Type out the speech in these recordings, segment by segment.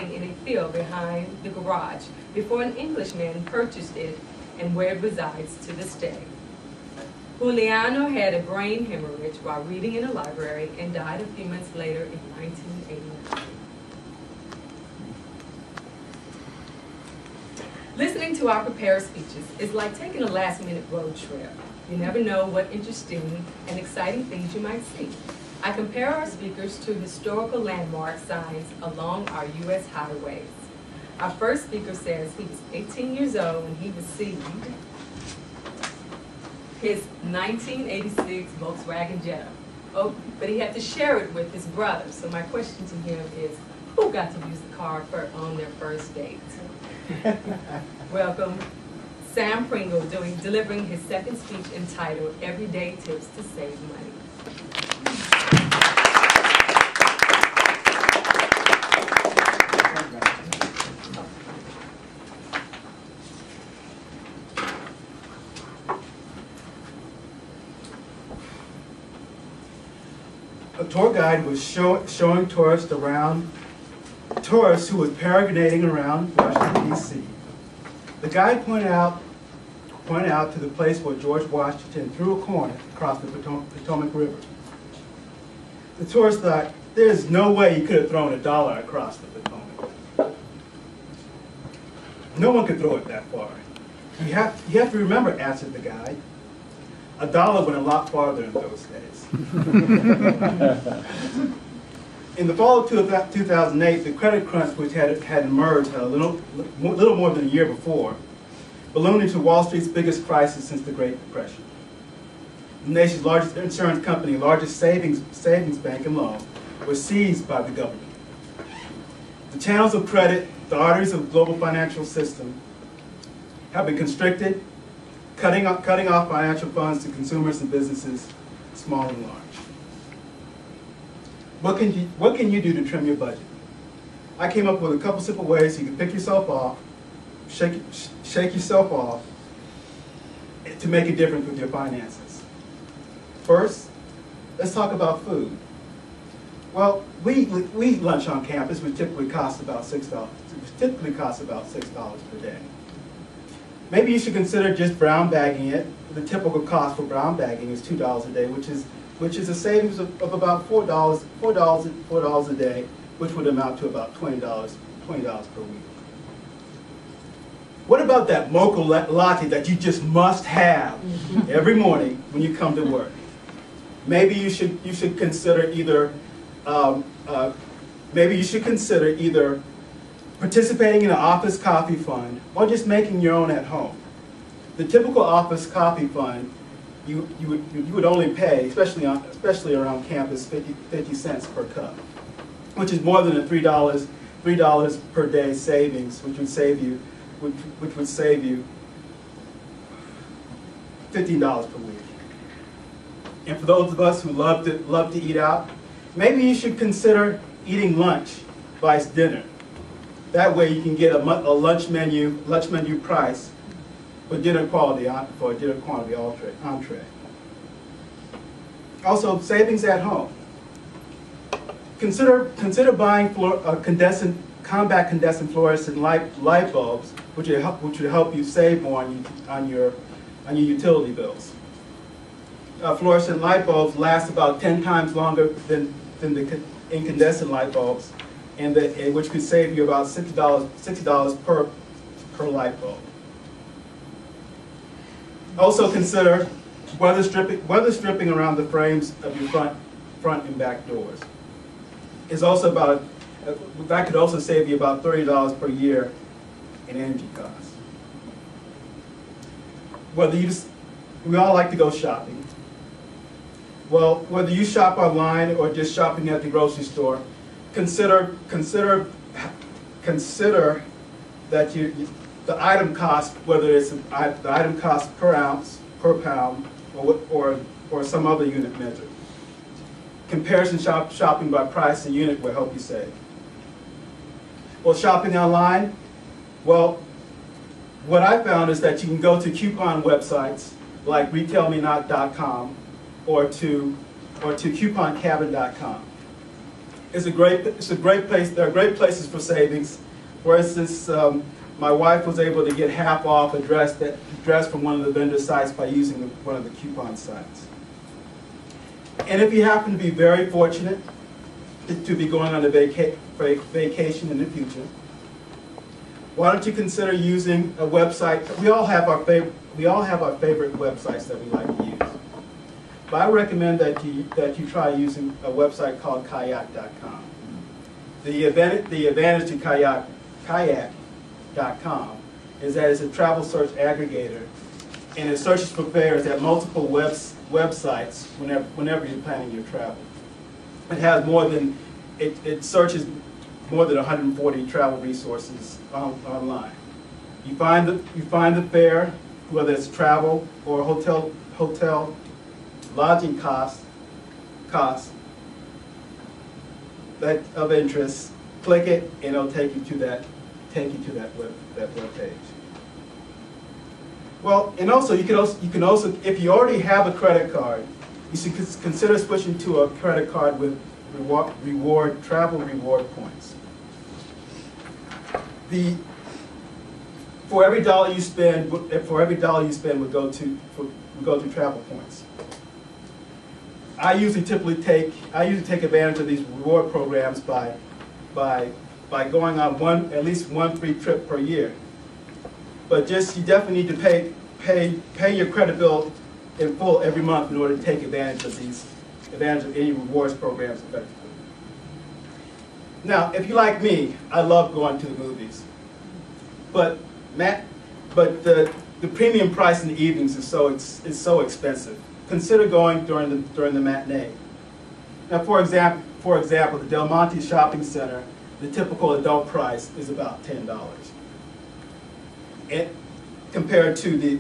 in a field behind the garage before an Englishman purchased it and where it resides to this day. Juliano had a brain hemorrhage while reading in a library and died a few months later in 1989. Listening to our prepared speeches is like taking a last-minute road trip. You never know what interesting and exciting things you might see. I compare our speakers to historical landmark signs along our U.S. highways. Our first speaker says he was 18 years old when he received his 1986 Volkswagen Jetta. Oh, but he had to share it with his brother. So my question to him is, who got to use the car on their first date? Welcome, Sam Pringle, delivering his second speech entitled Everyday Tips to Save Money. A tour guide was showing tourists who was peregrinating around Washington, D.C. The guide pointed out to the place where George Washington threw a coin across the Potomac River. The tourist thought, there's no way he could have thrown $1 across the Potomac. No one could throw it that far. You have to remember, answered the guide, $1 went a lot farther in those days. In the fall of 2008, the credit crunch which had emerged a little more than a year before, ballooned into Wall Street's biggest crisis since the Great Depression. The nation's largest insurance company, largest savings bank and loan, was seized by the government. The channels of credit, the arteries of the global financial system, have been constricted, cutting off financial funds to consumers and businesses, small and large. What can you do to trim your budget? I came up with a couple simple ways you can pick yourself off, shake yourself off, to make a difference with your finances. First, let's talk about food. Well, we eat lunch on campus, which typically costs about $6. Per day. Maybe you should consider just brown bagging it. The typical cost for brown bagging is $2 a day, which is a savings of about $4 a day, which would amount to about $20 per week. What about that mocha latte that you just must have every morning when you come to work? Maybe you should consider either participating in an office coffee fund or just making your own at home. The typical office coffee fund, you would only pay, especially around campus, 50 cents per cup, which is more than a $3 per day savings, which would save you $15 per week. And for those of us who love to eat out, maybe you should consider eating lunch vice dinner. That way you can get a lunch menu price for a dinner quality entree. Also, savings at home. Consider buying combat condensing fluorescent light bulbs, which would help you save more on your utility bills. Fluorescent light bulbs last about 10 times longer than the incandescent light bulbs, and which could save you about $60 per light bulb. Also consider weather stripping around the frames of your front and back doors. It's also that could also save you about $30 per year in energy costs. We all like to go shopping. Well, whether you shop online or just shopping at the grocery store, consider that the item cost, whether it's the item cost per ounce, per pound, or some other unit measure. Comparison shopping by price and unit will help you save. Well, shopping online, well, what I found is that you can go to coupon websites like retailmenot.com or to couponcabin.com. it's a great place. There are great places for savings. For instance, my wife was able to get half off a dress from one of the vendor sites by using one of the coupon sites. And if you happen to be very fortunate to be going on a vacation in the future, why don't you consider using a website? We all have our favorite websites that we like to use. But I recommend that you try using a website called kayak.com. The advantage to kayak.com is that it's a travel search aggregator, and it searches for fares at multiple websites whenever you're planning your travel. It searches more than 140 travel resources online. You find the fare, whether it's travel or hotel lodging costs that of interest. Click it, and it'll take you to that web page. Well, and also you can also if you already have a credit card, you should consider switching to a credit card with travel reward points. For every dollar you spend would go to travel points. I usually take advantage of these reward programs by going on at least one free trip per year. But you definitely need to pay your credit bill in full every month in order to take advantage of any rewards programs effectively. Now, if you like me, I love going to the movies, but the premium price in the evenings is so expensive. Consider going during the matinee. Now, for example, the Del Monte Shopping Center, the typical adult price is about $10, and compared to the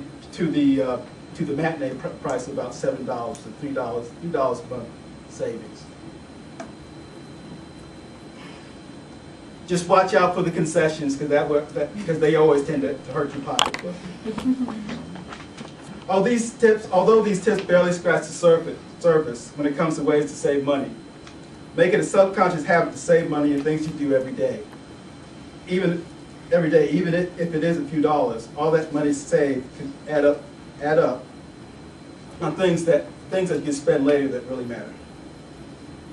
matinee price of about $7 to $3 a month savings. Just watch out for the concessions, because they always tend to hurt your pocketbook. Although these tips barely scratch the surface when it comes to ways to save money, make it a subconscious habit to save money in things you do every day. Even if it is a few dollars, all that money saved can add up on things that you spend later that really matter.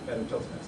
Madam Toastmaster.